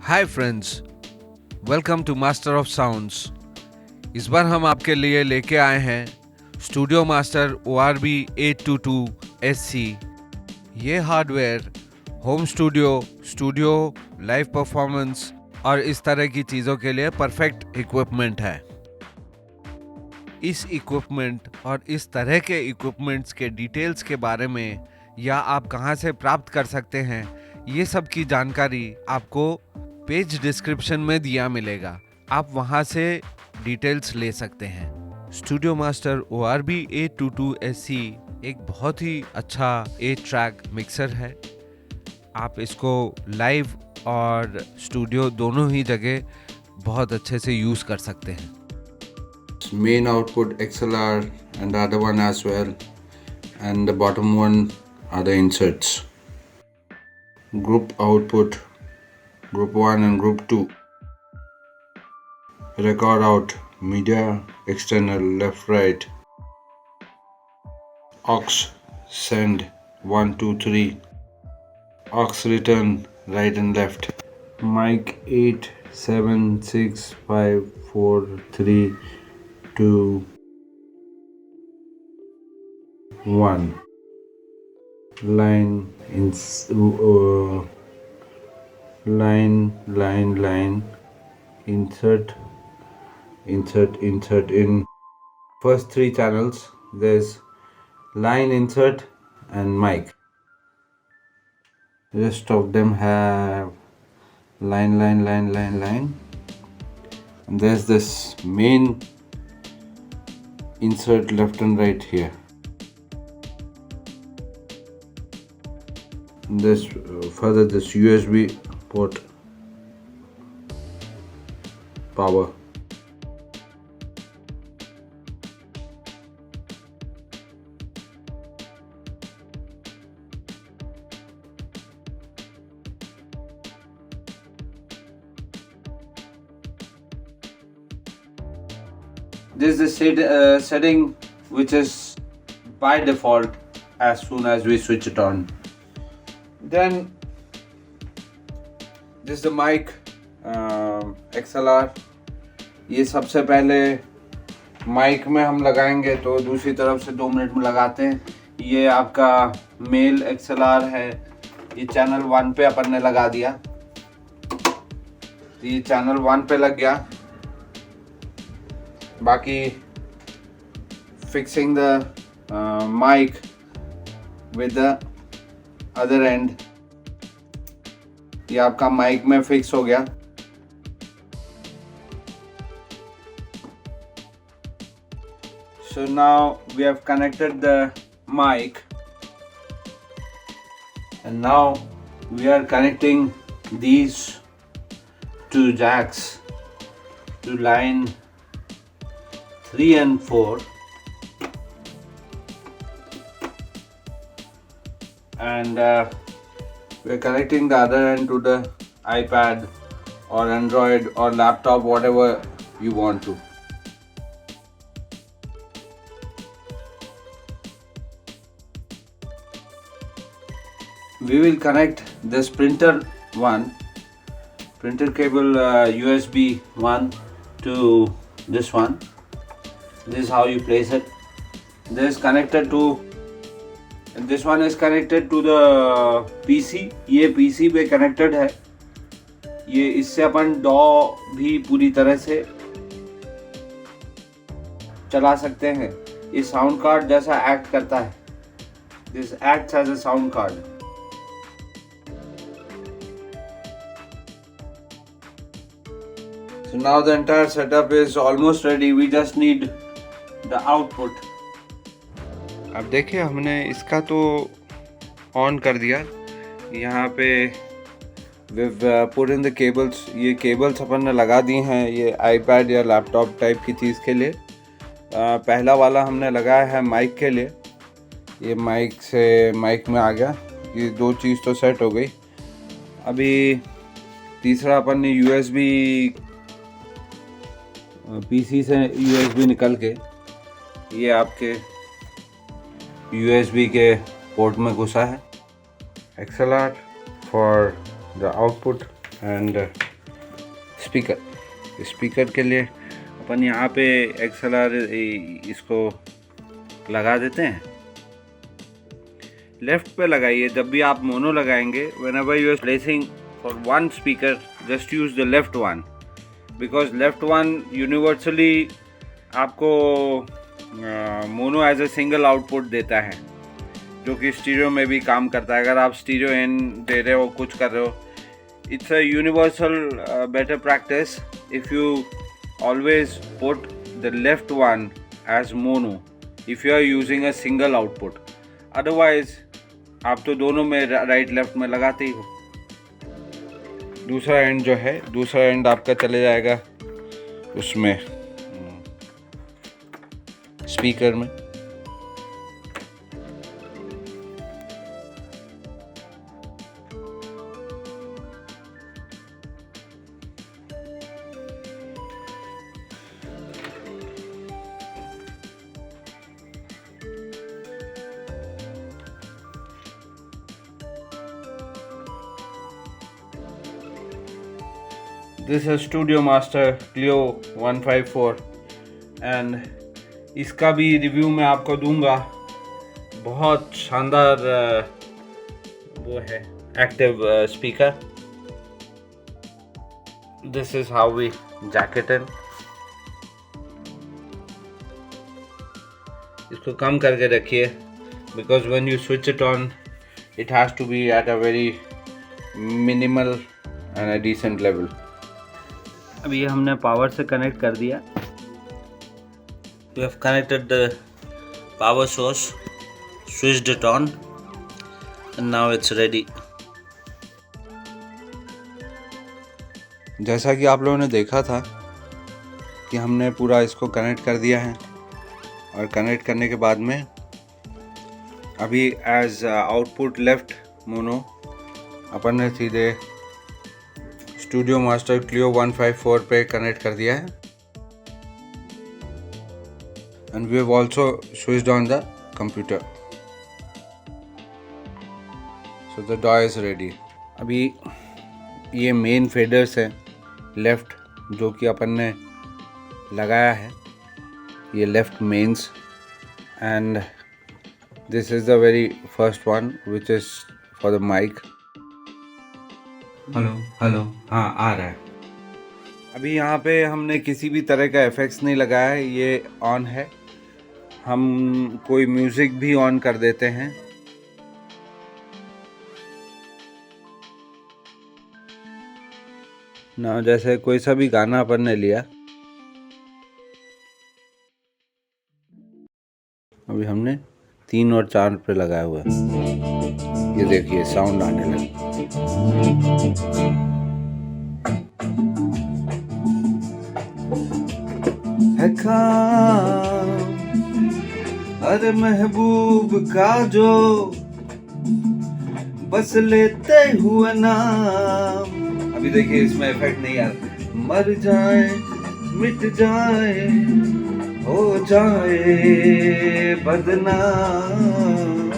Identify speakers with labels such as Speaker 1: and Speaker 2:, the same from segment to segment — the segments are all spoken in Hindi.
Speaker 1: Hi friends, welcome to master of sounds. इस बार हम आपके लिए लेके आए हैं स्टूडियो मास्टर ORB 822SC। ये hardware home studio, live performance और इस तरह की चीज़ों के लिए परफेक्ट इक्विपमेंट है। इस इक्विपमेंट और इस तरह के इक्विपमेंट्स के डिटेल्स के बारे में या आप कहां से प्राप्त कर सकते हैं, ये सब की जानकारी आपको पेज डिस्क्रिप्शन में दिया मिलेगा। आप वहां से डिटेल्स ले सकते हैं। स्टूडियो मास्टर ORB 822SC एक बहुत ही अच्छा 8 ट्रैक मिक्सर है। आप इसको लाइव और स्टूडियो दोनों ही जगह बहुत अच्छे से यूज़ कर सकते हैं।
Speaker 2: Main output XLR and the other one as well, and the bottom one are the inserts. Group output, group 1 and group 2. Record out, media external left right. Aux send 1 2 3. Aux return right and left. Mic 8 7 6 5 4 3 2 1. Line insert in first 3 channels. There's line, insert and mic. Rest of them have line. And there's this main insert left and right here. This further this USB port power. This is the setting which is by default as soon as we switch it on. Then this is the mic XLR. ये सबसे पहले माइक में हम लगाएंगे तो दूसरी तरफ से 2 मिनट में लगाते हैं। ये आपका मेल XLR है। ये चैनल 1 पे अपन ने लगा दिया, तो ये चैनल 1 पे लग गया। बाकी fixing the mic with the other end, ये आपका माइक में फिक्स हो गया। So now we have connected the mic, and now we are connecting these 2 jacks to line 3 and 4, and we are connecting the other end to the iPad or Android or laptop, whatever you want to. We will connect this printer cable USB 1 to this one. This is how you place it. This is connected to, this one is connected to the PC. ये PC पे connected है। ये इससे अपन DAW भी पूरी तरह से चला सकते हैं। ये साउंड कार्ड जैसा एक्ट करता है। This acts as a sound card. So now the entire setup is almost ready. We just need the output.
Speaker 1: अब देखिए, हमने इसका तो ऑन कर दिया। यहाँ पे we've put in the cables. ये केबल्स अपन ने लगा दी हैं ये iPad या लैपटॉप टाइप की चीज़ के लिए। पहला वाला हमने लगाया है माइक के लिए। ये माइक से माइक में आ गया। ये 2 चीज़ तो सेट हो गई। अभी तीसरा अपन ने USB PC से USB निकल के ये आपके USB के पोर्ट में घुसा है। XLR for the output and
Speaker 2: speaker के लिए अपन यहाँ पे XLR इसको लगा देते हैं। लेफ्ट पे लगाइए। जब भी आप मोनो लगाएंगे, whenever you are placing for one speaker, just use the left one, because left one universally आपको mono as a single output देता है, जो कि स्टीरियो में भी काम करता है। अगर आप स्टीरियो इन दे रहे हो, कुछ कर रहे हो, it's a universal better practice if you always put the left one as mono if you are using a single output. Otherwise आप तो दोनों में राइट लेफ्ट में लगाते ही हो। दूसरा एंड जो है, दूसरा एंड आपका चले जाएगा उसमें स्पीकर में। This is Studio Master Clio 154 and इसका भी रिव्यू मैं आपको दूंगा। बहुत शानदार वो है active speaker. This is how we jack it in. इसको कम करके रखिए, because when you switch it on it has to be at a very minimal and a decent level. अब ये हमने पावर से कनेक्ट कर दिया। We have connected the power source, switched it on, and now it's ready. जैसा कि आप लोगों ने देखा था कि हमने पूरा इसको कनेक्ट कर दिया है, और कनेक्ट करने के बाद में अभी एज आउटपुट लेफ्ट मोनो अपन ने सीधे स्टूडियो मास्टर क्लियो 154 पे कनेक्ट कर दिया है। And we have also switched on the computer. So the DAW is ready. अभी ये मेन फेडर्स है लेफ्ट, जो कि अपन ने लगाया है, ये left mains, and this is the very first one which is for the mic. Hello हाँ, आ रहा है। अभी यहाँ पे हमने किसी भी तरह का इफेक्ट्स नहीं लगाया है, ये ऑन है। हम कोई म्यूज़िक भी ऑन कर देते हैं। ना जैसे कोई सा भी गाना अपन ने लिया, अभी हमने 3 और 4 पे लगाया हुआ है। ये देखिए साउंड आने लगा। है काम अरे महबूब का जो बस लेते हुए नाम। अभी देखिए इसमें इफेक्ट नहीं आ रहा। मर जाए मिट जाए हो जाए बदनाम,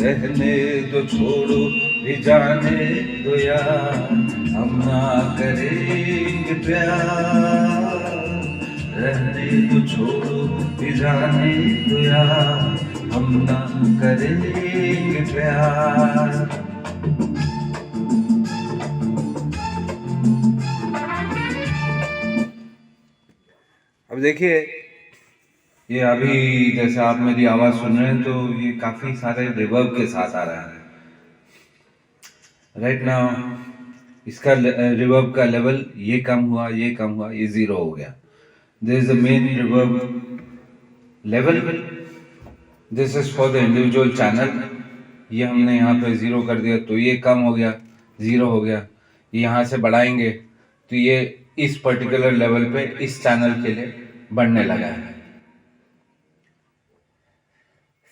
Speaker 2: रहने तो छोड़ो भी जाने दो यार, हम ना करेंगे प्यार। रहने तो छोड़ो भी जाने दो यार, हम ना करेंगे प्यार। अब देखिए ये अभी जैसे आप मेरी आवाज़ सुन रहे हैं तो ये काफ़ी सारे रिवर्ब के साथ आ रहा है राइट नाउ। इसका रिवर्ब का लेवल ये कम हुआ, ये कम हुआ, ये 0 हो गया। There is a main reverb level. This is for the individual channel. ये हमने यहाँ पे 0 कर दिया तो ये कम हो गया, 0 हो गया। यहाँ से बढ़ाएंगे तो ये इस पर्टिकुलर लेवल पे इस चैनल के लिए बढ़ने लगा है।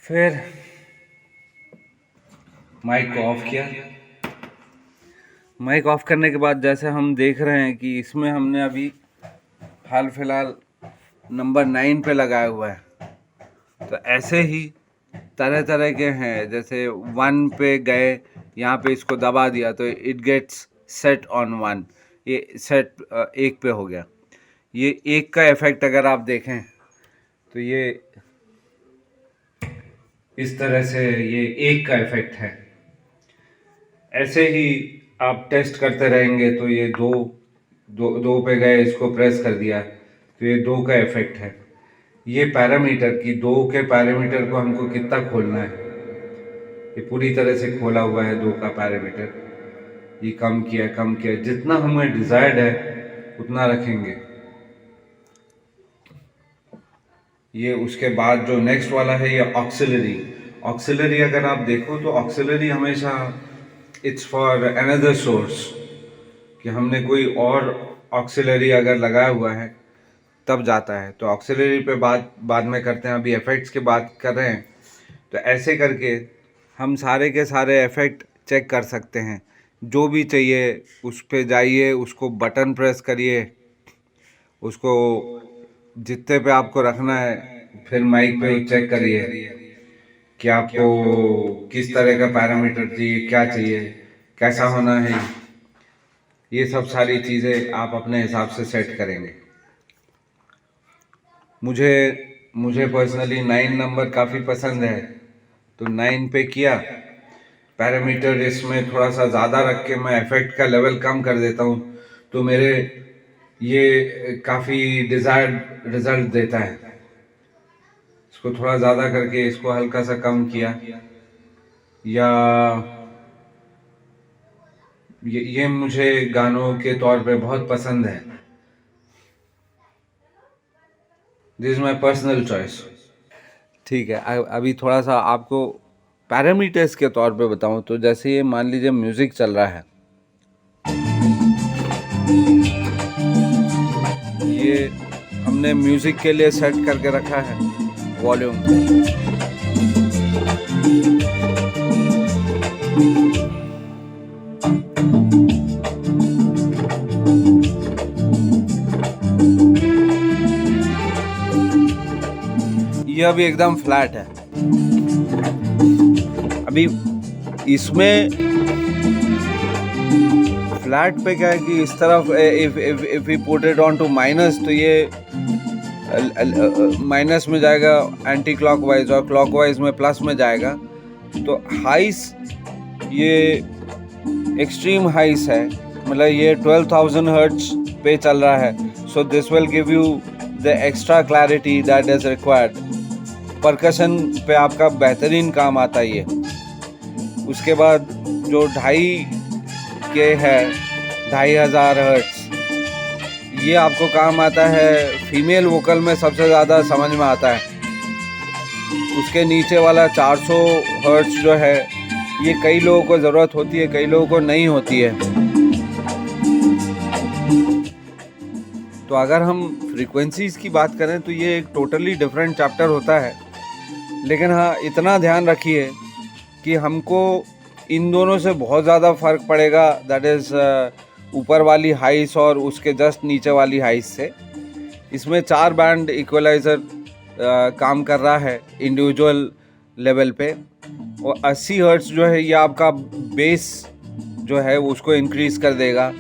Speaker 2: फिर माइक को ऑफ किया। माइक ऑफ करने के बाद जैसे हम देख रहे हैं कि इसमें हमने अभी हाल फिलहाल नंबर 9 पे लगाया हुआ है। तो ऐसे ही तरह तरह के हैं, जैसे 1 पे गए, यहाँ पे इसको दबा दिया तो इट गेट्स सेट ऑन 1। ये सेट एक पे हो गया। ये एक का इफेक्ट अगर आप देखें तो ये इस तरह से ये एक का इफेक्ट है। ऐसे ही आप टेस्ट करते रहेंगे तो ये दो पे गए, इसको प्रेस कर दिया तो ये दो का इफेक्ट है। ये पैरामीटर की दो के पैरामीटर को हमको कितना खोलना है, ये पूरी तरह से खोला हुआ है दो का पैरामीटर। ये कम किया, जितना हमें डिजायर्ड है उतना रखेंगे। ये उसके बाद जो नेक्स्ट वाला है ये ऑक्सिलरी अगर आप देखो तो ऑक्सिलरी हमेशा इट्स फॉर अनदर सोर्स, कि हमने कोई और ऑक्सिलरी अगर लगाया हुआ है तब जाता है। तो ऑक्सिलरी पे बाद में करते हैं, अभी इफेक्ट्स की बात कर रहे हैं। तो ऐसे करके हम सारे के सारे इफेक्ट चेक कर सकते हैं। जो भी चाहिए उस पे जाइए, उसको बटन प्रेस करिए, उसको जितने पे आपको रखना है, फिर माइक पे चेक करिए कि आपको किस तरह का पैरामीटर चाहिए, क्या चाहिए, कैसा होना है। ये सब सारी चीज़ें आप अपने हिसाब से सेट करेंगे। मुझे पर्सनली 9 नंबर काफ़ी पसंद है, तो 9 पे किया। पैरामीटर इसमें थोड़ा सा ज़्यादा रख के मैं इफेक्ट का लेवल कम कर देता हूँ, तो मेरे ये काफ़ी डिज़ायर्ड रिजल्ट देता है। इसको थोड़ा ज़्यादा करके इसको हल्का सा कम किया, या ये मुझे गानों के तौर पे बहुत पसंद है। This is my personal choice. ठीक है, अभी थोड़ा सा आपको पैरामीटर्स के तौर पे बताऊं तो जैसे ये मान लीजिए म्यूजिक चल रहा है, ये हमने म्यूजिक के लिए सेट करके रखा है वॉल्यूम। ये अभी एकदम फ्लैट है। अभी इसमें फ्लैट पे क्या है कि इस तरफ if we put it on to minus, तो ये माइनस में जाएगा एंटी क्लॉकवाइज, और क्लॉकवाइज में प्लस में जाएगा। तो हाइस ये एक्सट्रीम हाइस है, मतलब ये 12,000 हर्ट्ज पे चल रहा है। So this will give you the extra clarity that is required. Percussion पे आपका बेहतरीन काम आता है ये। उसके बाद जो 2.5 के है, 2,500 हर्ट्ज, ये आपको काम आता है फीमेल वोकल में सबसे ज़्यादा समझ में आता है। उसके नीचे वाला 400 हर्ट्ज जो है, ये कई लोगों को ज़रूरत होती है, कई लोगों को नहीं होती है। तो अगर हम फ्रीक्वेंसीज़ की बात करें तो ये एक टोटली डिफरेंट चैप्टर होता है। लेकिन हाँ, इतना ध्यान रखिए कि हमको इन दोनों से बहुत ज़्यादा फ़र्क पड़ेगा, दैट इज़ ऊपर वाली हाइस और उसके जस्ट नीचे वाली हाइस से। इसमें 4 बैंड इक्वलाइज़र काम कर रहा है इंडिविजुअल लेवल पे, और 80 हर्ट्ज जो है ये आपका बेस जो है उसको इंक्रीज़ कर देगा।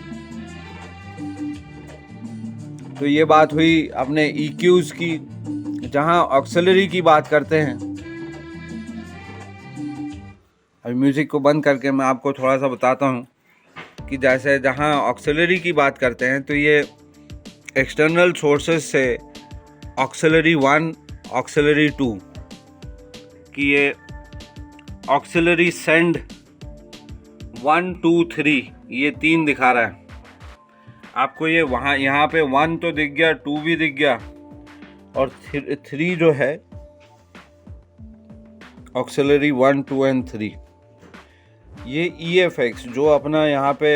Speaker 2: तो ये बात हुई अपने EQs की। जहाँ ऑक्सिलरी की बात करते हैं, अभी म्यूज़िक को बंद करके मैं आपको थोड़ा सा बताता हूँ कि जैसे जहाँ ऑक्सिलरी की बात करते हैं तो ये एक्सटर्नल सोर्सेस से ऑक्सिलरी 1, ऑक्सिलरी 2 कि ये ऑक्सिलरी सेंड 1, 2, 3, ये 3 दिखा रहा है आपको। ये वहाँ यहाँ पे 1 तो दिख गया, 2 भी दिख गया, और 3 जो है ऑक्सिलरी 1, 2 एंड 3। ये EFX जो अपना यहाँ पे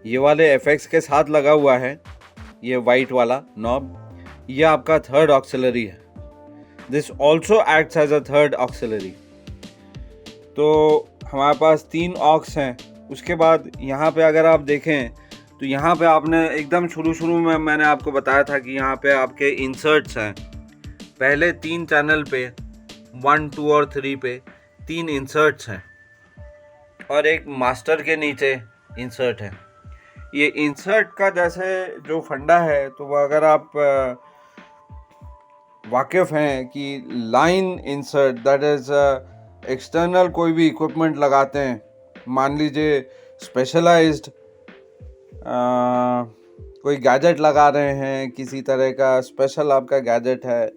Speaker 2: ये वाले FX के साथ लगा हुआ है, ये वाइट वाला नॉब, ये आपका थर्ड ऑक्सिलरी है। This also acts as a third auxiliary. तो हमारे पास 3 ऑक्स हैं। उसके बाद यहाँ पे अगर आप देखें तो यहाँ पे आपने एकदम शुरू में मैंने आपको बताया था कि यहाँ पे आपके इंसर्ट्स हैं। पहले 3 चैनल पे 1, 2 और 3 पे 3 इंसर्ट्स हैं, और एक मास्टर के नीचे इंसर्ट है।
Speaker 1: ये इंसर्ट का जैसे जो फंडा है, तो वो अगर आप वाकिफ़ हैं कि line insert that is external कोई भी इक्विपमेंट लगाते हैं, मान लीजिए स्पेशलाइज्ड कोई गैजेट लगा रहे हैं, किसी तरह का स्पेशल आपका गैजेट है,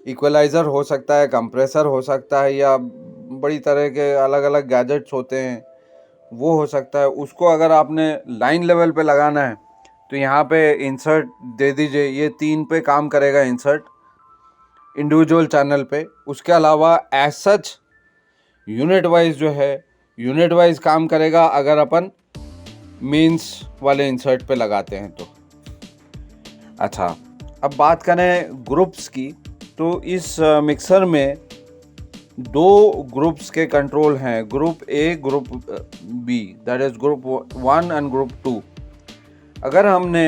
Speaker 1: इक्वलाइज़र हो सकता है, कंप्रेसर हो सकता है, या बड़ी तरह के अलग अलग गैजेट्स होते हैं, वो हो सकता है। उसको अगर आपने लाइन लेवल पे लगाना है तो यहाँ पे इंसर्ट दे दीजिए। ये 3 पे काम करेगा इंसर्ट, इंडिविजुअल चैनल पे। उसके अलावा एज सच यूनिट वाइज जो है, यूनिट वाइज काम करेगा अगर अपन मेंस वाले इंसर्ट पे लगाते हैं तो। अच्छा, अब बात करें ग्रुप्स की, तो इस मिक्सर में 2 ग्रुप्स के कंट्रोल हैं, group A, group B, that is group 1 and group 2। अगर हमने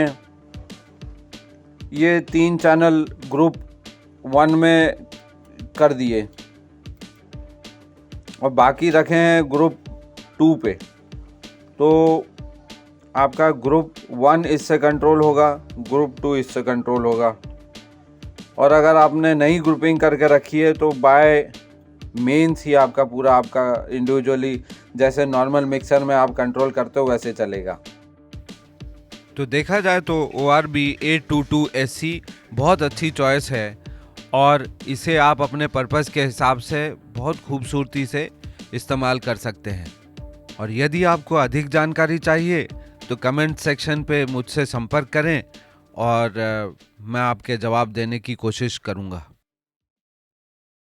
Speaker 1: ये 3 चैनल ग्रुप 1 में कर दिए और बाकी रखे हैं ग्रुप 2 पे, तो आपका ग्रुप 1 इससे कंट्रोल होगा, ग्रुप 2 इससे कंट्रोल होगा। और अगर आपने नई ग्रुपिंग करके रखी है तो बाय मेंस ही आपका पूरा आपका इंडिविजुअली जैसे नॉर्मल मिक्सर में आप कंट्रोल करते हो वैसे चलेगा। तो देखा जाए तो ORB 822SC बहुत अच्छी चॉइस है और इसे आप अपने पर्पस के हिसाब से बहुत खूबसूरती से इस्तेमाल कर सकते हैं। और यदि आपको अधिक जानकारी चाहिए तो कमेंट सेक्शन पे मुझसे संपर्क करें और मैं आपके जवाब देने की कोशिश करूँगा।